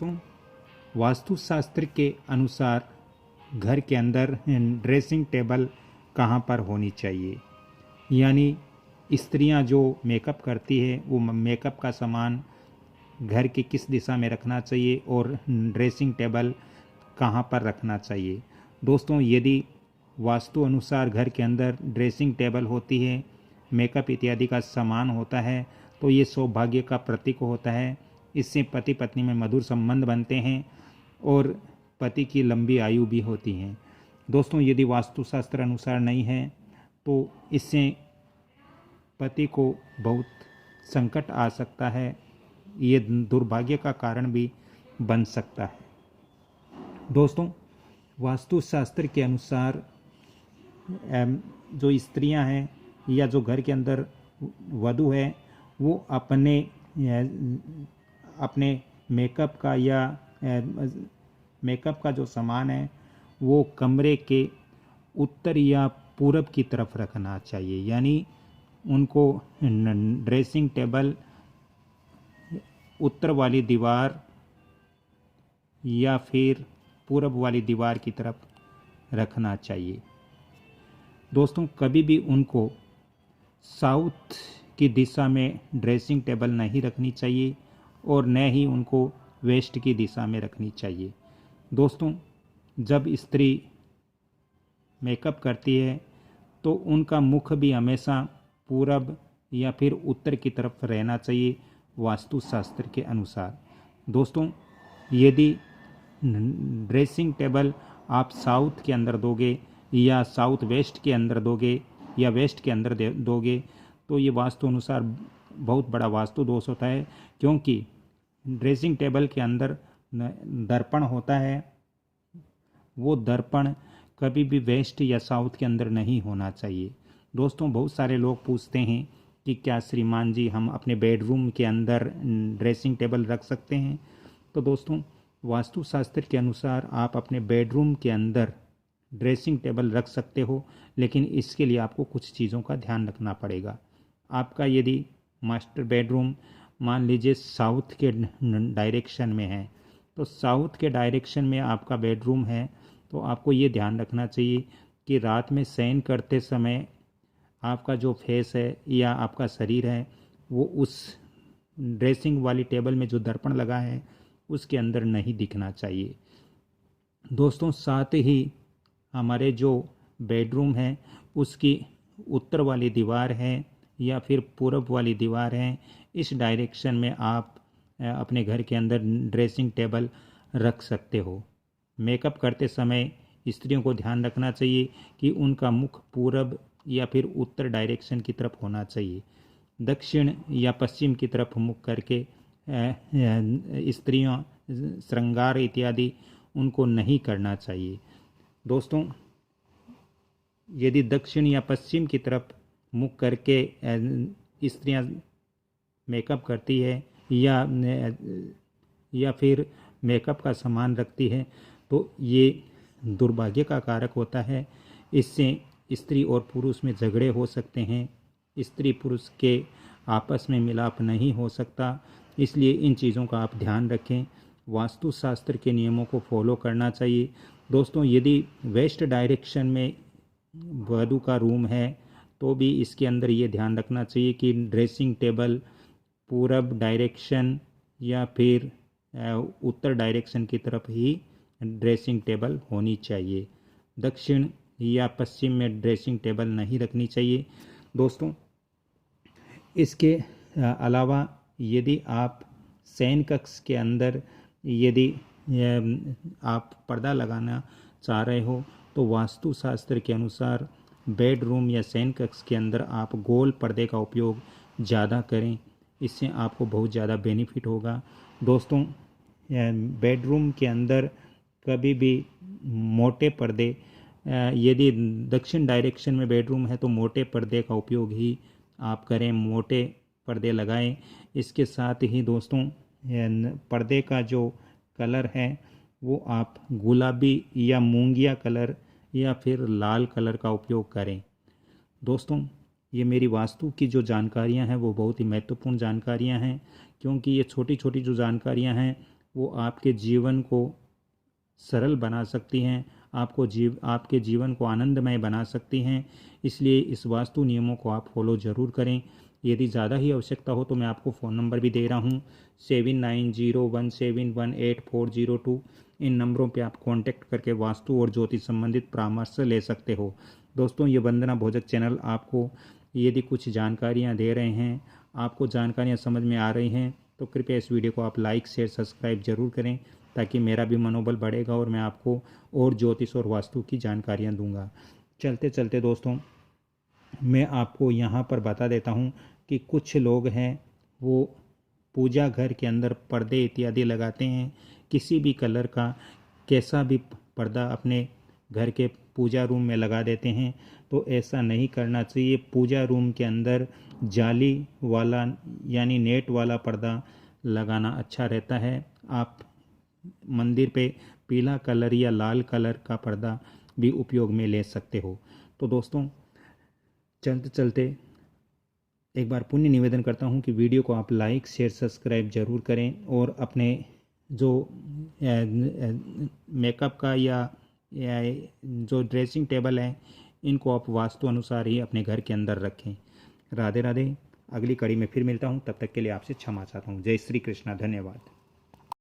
दोस्तों, वास्तुशास्त्र के अनुसार घर के अंदर ड्रेसिंग टेबल कहाँ पर होनी चाहिए, यानी स्त्रियां जो मेकअप करती है वो मेकअप का सामान घर की किस दिशा में रखना चाहिए और ड्रेसिंग टेबल कहाँ पर रखना चाहिए। दोस्तों, यदि वास्तु अनुसार घर के अंदर ड्रेसिंग टेबल होती है, मेकअप इत्यादि का सामान होता है, तो ये सौभाग्य का प्रतीक होता है। इससे पति पत्नी में मधुर संबंध बनते हैं और पति की लंबी आयु भी होती है। दोस्तों, यदि वास्तुशास्त्र अनुसार नहीं है तो इससे पति को बहुत संकट आ सकता है, ये दुर्भाग्य का कारण भी बन सकता है। दोस्तों, वास्तुशास्त्र के अनुसार जो स्त्रियां हैं या जो घर के अंदर वधू है वो अपने मेकअप का या मेकअप का जो सामान है वो कमरे के उत्तर या पूरब की तरफ रखना चाहिए, यानी उनको ड्रेसिंग टेबल उत्तर वाली दीवार या फिर पूरब वाली दीवार की तरफ रखना चाहिए। दोस्तों, कभी भी उनको साउथ की दिशा में ड्रेसिंग टेबल नहीं रखनी चाहिए और न ही उनको वेस्ट की दिशा में रखनी चाहिए। दोस्तों, जब स्त्री मेकअप करती है तो उनका मुख भी हमेशा पूरब या फिर उत्तर की तरफ रहना चाहिए वास्तुशास्त्र के अनुसार। दोस्तों, यदि ड्रेसिंग टेबल आप साउथ के अंदर दोगे या साउथ वेस्ट के अंदर दोगे या वेस्ट के अंदर दोगे तो ये वास्तु अनुसार बहुत बड़ा वास्तु दोष होता है, क्योंकि ड्रेसिंग टेबल के अंदर दर्पण होता है, वो दर्पण कभी भी वेस्ट या साउथ के अंदर नहीं होना चाहिए। दोस्तों, बहुत सारे लोग पूछते हैं कि क्या श्रीमान जी हम अपने बेडरूम के अंदर ड्रेसिंग टेबल रख सकते हैं। तो दोस्तों, वास्तुशास्त्र के अनुसार आप अपने बेडरूम के अंदर ड्रेसिंग टेबल रख सकते हो, लेकिन इसके लिए आपको कुछ चीज़ों का ध्यान रखना पड़ेगा। आपका यदि मास्टर बेडरूम मान लीजिए साउथ के डायरेक्शन में है, तो साउथ के डायरेक्शन में आपका बेडरूम है, तो आपको ये ध्यान रखना चाहिए कि रात में शयन करते समय आपका जो फेस है या आपका शरीर है वो उस ड्रेसिंग वाली टेबल में जो दर्पण लगा है उसके अंदर नहीं दिखना चाहिए। दोस्तों, साथ ही हमारे जो बेडरूम है उसकी उत्तर वाली दीवार है या फिर पूरब वाली दीवार है, इस डायरेक्शन में आप अपने घर के अंदर ड्रेसिंग टेबल रख सकते हो। मेकअप करते समय स्त्रियों को ध्यान रखना चाहिए कि उनका मुख पूरब या फिर उत्तर डायरेक्शन की तरफ होना चाहिए। दक्षिण या पश्चिम की तरफ मुख करके स्त्रियां श्रृंगार इत्यादि उनको नहीं करना चाहिए। दोस्तों, यदि दक्षिण या पश्चिम की तरफ मुख करके स्त्रियां मेकअप करती है या फिर मेकअप का सामान रखती है तो ये दुर्भाग्य का कारक होता है। इससे स्त्री और पुरुष में झगड़े हो सकते हैं, स्त्री पुरुष के आपस में मिलाप नहीं हो सकता। इसलिए इन चीज़ों का आप ध्यान रखें, वास्तुशास्त्र के नियमों को फॉलो करना चाहिए। दोस्तों, यदि वेस्ट डायरेक्शन में वधू का रूम है तो भी इसके अंदर ये ध्यान रखना चाहिए कि ड्रेसिंग टेबल पूरब डायरेक्शन या फिर उत्तर डायरेक्शन की तरफ ही ड्रेसिंग टेबल होनी चाहिए। दक्षिण या पश्चिम में ड्रेसिंग टेबल नहीं रखनी चाहिए। दोस्तों, इसके अलावा यदि आप शयन कक्ष के अंदर यदि आप पर्दा लगाना चाह रहे हो तो वास्तुशास्त्र के अनुसार बेडरूम या शयन कक्ष के अंदर आप गोल पर्दे का उपयोग ज़्यादा करें, इससे आपको बहुत ज़्यादा बेनिफिट होगा। दोस्तों, बेडरूम के अंदर कभी भी मोटे पर्दे, यदि दक्षिण डायरेक्शन में बेडरूम है तो मोटे पर्दे का उपयोग ही आप करें, मोटे पर्दे लगाएं। इसके साथ ही दोस्तों, पर्दे का जो कलर है वो आप गुलाबी या मूंगिया कलर या फिर लाल कलर का उपयोग करें। दोस्तों, ये मेरी वास्तु की जो जानकारियां हैं वो बहुत ही महत्वपूर्ण जानकारियां हैं, क्योंकि ये छोटी छोटी जो जानकारियां हैं वो आपके जीवन को सरल बना सकती हैं, आपके जीवन को आनंदमय बना सकती हैं। इसलिए इस वास्तु नियमों को आप फॉलो ज़रूर करें। यदि ज़्यादा ही आवश्यकता हो तो मैं आपको फ़ोन नंबर भी दे रहा हूँ 7901718402। इन नंबरों पे आप कांटेक्ट करके वास्तु और ज्योतिष संबंधित परामर्श ले सकते हो। दोस्तों, ये वंदना भोजक चैनल आपको यदि कुछ जानकारियाँ दे रहे हैं, आपको जानकारियाँ समझ में आ रही हैं, तो कृपया इस वीडियो को आप लाइक शेयर सब्सक्राइब जरूर करें, ताकि मेरा भी मनोबल बढ़ेगा और मैं आपको और ज्योतिष और वास्तु की जानकारियाँ दूंगा। चलते चलते दोस्तों, मैं आपको यहाँ पर बता देता हूँ कि कुछ लोग हैं वो पूजा घर के अंदर पर्दे इत्यादि लगाते हैं, किसी भी कलर का कैसा भी पर्दा अपने घर के पूजा रूम में लगा देते हैं। तो ऐसा नहीं करना चाहिए। पूजा रूम के अंदर जाली वाला यानी नेट वाला पर्दा लगाना अच्छा रहता है। आप मंदिर पे पीला कलर या लाल कलर का पर्दा भी उपयोग में ले सकते हो। तो दोस्तों, चलते चलते एक बार पुण्य निवेदन करता हूँ कि वीडियो को आप लाइक शेयर सब्सक्राइब जरूर करें और अपने जो मेकअप का या जो ड्रेसिंग टेबल है, इनको आप वास्तु अनुसार ही अपने घर के अंदर रखें। राधे राधे। अगली कड़ी में फिर मिलता हूँ, तब तक के लिए आपसे क्षमा चाहता हूँ। जय श्री कृष्णा। धन्यवाद।